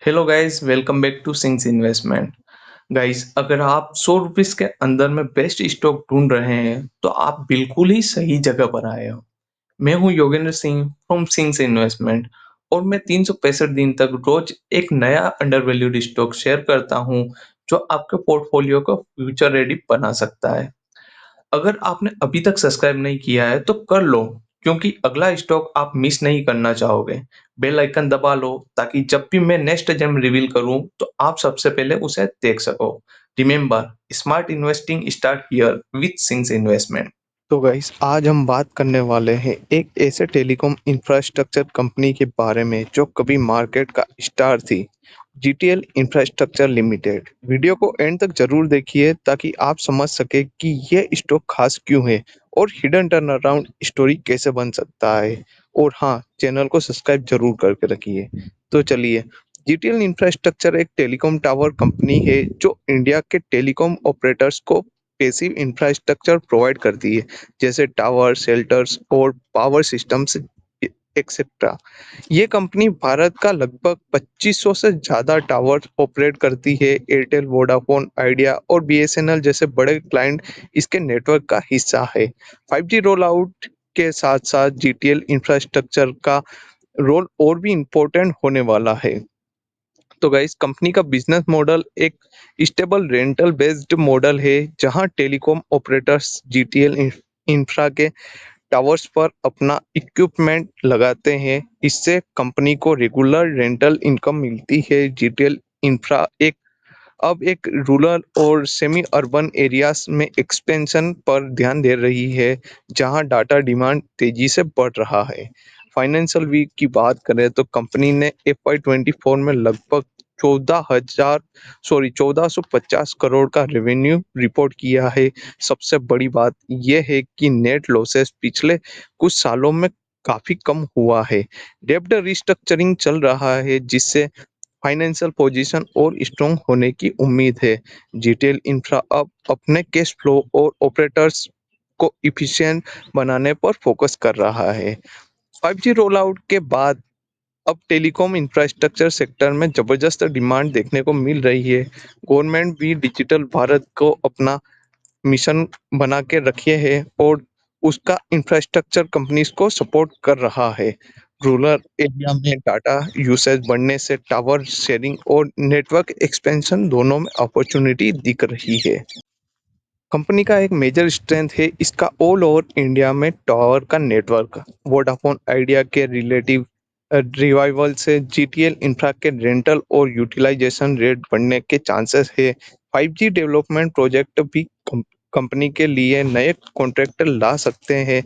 Hello guys, welcome back to Singh's investment. Guys, अगर आप 100 rupees के अंदर में बेस्ट स्टॉक ढूंढ रहे हैं तो आप बिल्कुल ही सही जगह पर आए हो। मैं हूं Yogendra Singh from sings investment और मैं 365 दिन तक रोज एक नया अंडर वैल्यूड स्टॉक शेयर करता हूं जो आपके पोर्टफोलियो को फ्यूचर रेडी बना सकता है। अगर आपने अभी तक सब्सक्राइब नहीं किया है तो कर लो, क्योंकि अगला स्टॉक आप मिस नहीं करना चाहोगे। बेल आइकन दबा लो ताकि जब भी मैं नेक्स्ट जेम रिवील करूं तो आप सबसे पहले उसे देख सको। Remember, smart investing start here with sings investment. तो गाइस, आज हम बात करने वाले हैं एक ऐसे टेलीकॉम इंफ्रास्ट्रक्चर कंपनी के बारे में जो कभी मार्केट का स्टार थी, जीटीएल इंफ्रास्ट्रक्चर लिमिटेड। वीडियो को एंड तक जरूर देखिए ताकि आप समझ सके कि यह स्टॉक खास क्यों है और हिडन टर्न अराउंड स्टोरी कैसे बन सकता है। और हाँ, चैनल को सब्सक्राइब जरूर करके रखिए। तो चलिए, जीटीएल इंफ्रास्ट्रक्चर एक टेलीकॉम टावर कंपनी है जो इंडिया के टेलीकॉम ऑपरेटर्स को पैसिव इंफ्रास्ट्रक्चर प्रोवाइड करती है, जैसे टावर, शेल्टर्स और पावर सिस्टम्स एक्सेट्रा। ये कंपनी भारत का लगभग 2500 से ज़्यादा टावर ऑपरेट करती है। एयरटेल, वोडाफोन, आइडिया और बीएसएनएल जैसे बड़े क्लाइंट इसके नेटवर्क का हिस्सा है। 5G रोल आउट के साथ साथ जीटीएल इंफ्रास्ट्रक्चर का रोल और भी इम्पोर्टेंट होने वाला है। तो गाइस, कंपनी का बिजनेस मॉडल एक स्टेबल रेंटल बेस्ड मॉडल है जहां टेलीकॉम ऑपरेटर्स जीटीएल इंफ्रा के टावर्स पर अपना इक्विपमेंट लगाते हैं। इससे कंपनी को रेगुलर रेंटल इनकम मिलती है। जीटीएल इंफ्रा अब एक रूरल और सेमी अर्बन एरियाज में एक्सपेंशन पर ध्यान दे रही है, जहां डाटा डिमांड तेजी से बढ़ रहा है। फाइनेंशियल वीक की बात करें तो कंपनी ने FY24 में लगभग 1450 करोड़ का रेवेन्यू रिपोर्ट किया है। सबसे बड़ी बात यह है कि नेट लॉसेस पिछले कुछ सालों में काफी कम हुआ है। डेब्ट रिस्ट्रक्चरिंग चल रहा है, जिससे फाइनेंशियल पोजीशन और स्ट्रॉन्ग होने की उम्मीद है। जीटीएल इंफ्रा अब अपने कैश फ्लो और ऑपरेटर्स को इफिशिएंट बनाने पर फोकस कर रहा है। 5G रोल आउट के बाद अब टेलीकॉम इंफ्रास्ट्रक्चर सेक्टर में जबरदस्त डिमांड देखने को मिल रही है। गवर्नमेंट भी डिजिटल भारत को अपना मिशन बना के रखे है और उसका इंफ्रास्ट्रक्चर कंपनीज को सपोर्ट कर रहा है। रूरल एरिया में डाटा यूसेज बढ़ने से टावर शेयरिंग और नेटवर्क एक्सपेंशन दोनों में अपॉर्चुनिटी दिख रही है। कंपनी का एक मेजर स्ट्रेंथ है इसका ऑल ओवर इंडिया में टावर का नेटवर्क। वोडाफोन आइडिया के रिलेटिव रिवाइवल से जीटीएल इंफ्रा के रेंटल और यूटिलाइजेशन रेट बढ़ने के चांसेस है। 5G डेवलपमेंट प्रोजेक्ट भी कंपनी के लिए नए कॉन्ट्रैक्टर ला सकते हैं।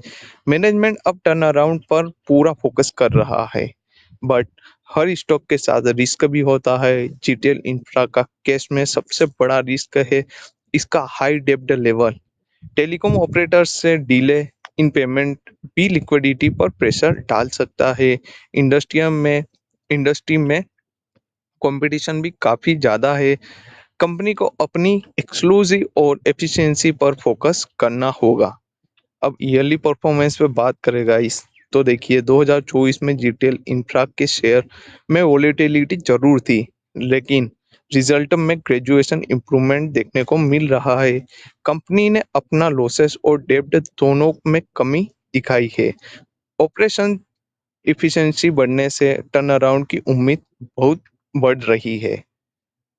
मैनेजमेंट अब टर्न अराउंड पर पूरा फोकस कर रहा है, बट हर स्टॉक के साथ रिस्क भी होता है। जीटीएल इंफ्रा का केस में सबसे बड़ा रिस्क है इसका हाई डेब्ट लेवल। टेलीकॉम ऑपरेटर्स से डिले इन पेमेंट भी लिक्विडिटी पर प्रेशर डाल सकता है। इंडस्ट्री में कंपटीशन भी काफ़ी ज़्यादा है। कंपनी को अपनी एक्सक्लूसिव और एफिशिएंसी पर फोकस करना होगा। अब ईयरली परफॉर्मेंस पे बात करेगा इस तो देखिए, 2024 में जीटीएल इंफ्रा के शेयर में वोलेटिलिटी जरूर थी, लेकिन रिजल्ट में ग्रेजुएशन इंप्रूवमेंट देखने को मिल रहा है। कंपनी ने अपना लॉसेस और डेब्ट दोनों में कमी दिखाई है। ऑपरेशन इफिशिएंसी बढ़ने से टर्न अराउंड की उम्मीद बहुत बढ़ रही है।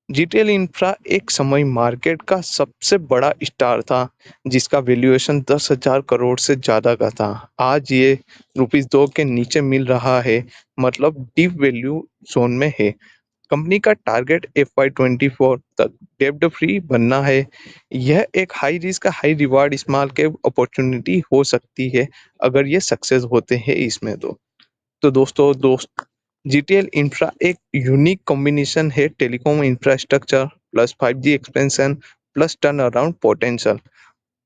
जीटीएल इंफ्रा एक समय मार्केट का सबसे बड़ा स्टार था, जिसका वैल्यूएशन 10,000 करोड़ से ज्यादा का था। आज ये ₹2 के नीचे मिल रहा है, मतलब डीप वैल्यू जोन में है। कंपनी का टारगेट FY24 तक डेब्ट फ्री बनना है। यह एक high risk high reward small cap opportunity हो सकती है अगर ये सक्सेस होते हैं इसमें। तो दोस्त, जीटीएल इंफ्रा एक यूनिक कॉम्बिनेशन है, telecom infrastructure plus 5G expansion plus turn around potential.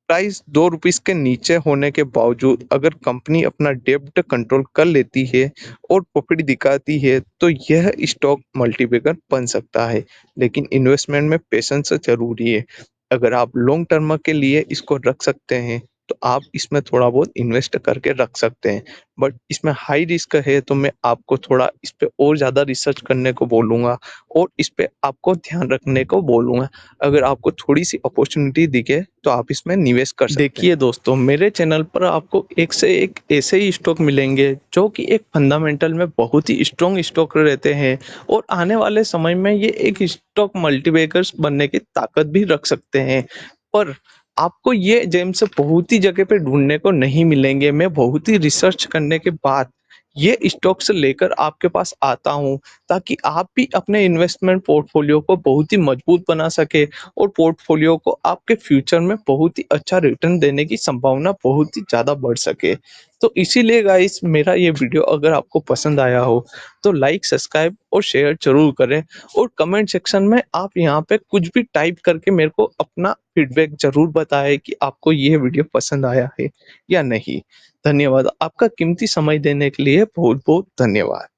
Price ₹2 के नीचे होने के बावजूद अगर कंपनी अपना डेब्ट कंट्रोल कर लेती है और प्रॉफिट दिखाती है तो यह स्टॉक मल्टीबैगर बन सकता है। लेकिन इन्वेस्टमेंट में पेशेंस जरूरी है। अगर आप लॉन्ग टर्म के लिए इसको रख सकते हैं तो आप इसमें थोड़ा बहुत इन्वेस्ट करके रख सकते हैं। बट इसमें हाई रिस्क है, तो मैं आपको थोड़ा इस पे और ज़्यादा रिसर्च करने को बोलूँगा और इस पे आपको ध्यान रखने को बोलूँगा। अगर आपको थोड़ी-सी अपॉर्च्युनिटी दिखे तो आप इसमें निवेश कर सकते हैं। देखिए दोस्तों, मेरे चैनल पर आपको एक से एक ऐसे ही स्टॉक मिलेंगे जो कि एक फंडामेंटल में बहुत ही स्ट्रॉन्ग स्टॉक रहते हैं और आने वाले समय में ये एक स्टॉक मल्टीबैगर्स बनने की ताकत भी रख सकते हैं। पर आपको ये जेम्स बहुत ही जगह पे ढूँढने को नहीं मिलेंगे। मैं बहुत ही रिसर्च करने के बाद ये स्टॉक्स लेकर आपके पास आता हूँ, ताकि आप भी अपने इन्वेस्टमेंट पोर्टफोलियो को बहुत ही मजबूत बना सके और पोर्टफोलियो को आपके फ्यूचर में बहुत ही अच्छा रिटर्न देने की संभावना बहुत ही ज़्यादा बढ़ सके। तो इसीलिए गाइस, मेरा ये वीडियो अगर आपको पसंद आया हो तो लाइक, सब्सक्राइब और शेयर ज़रूर करें और कमेंट सेक्शन में आप यहाँ पे कुछ भी टाइप करके मेरे को अपना फीडबैक ज़रूर बताएँ कि आपको ये वीडियो पसंद आया है या नहीं। धन्यवाद। आपका कीमती समय देने के लिए बहुत-बहुत धन्यवाद।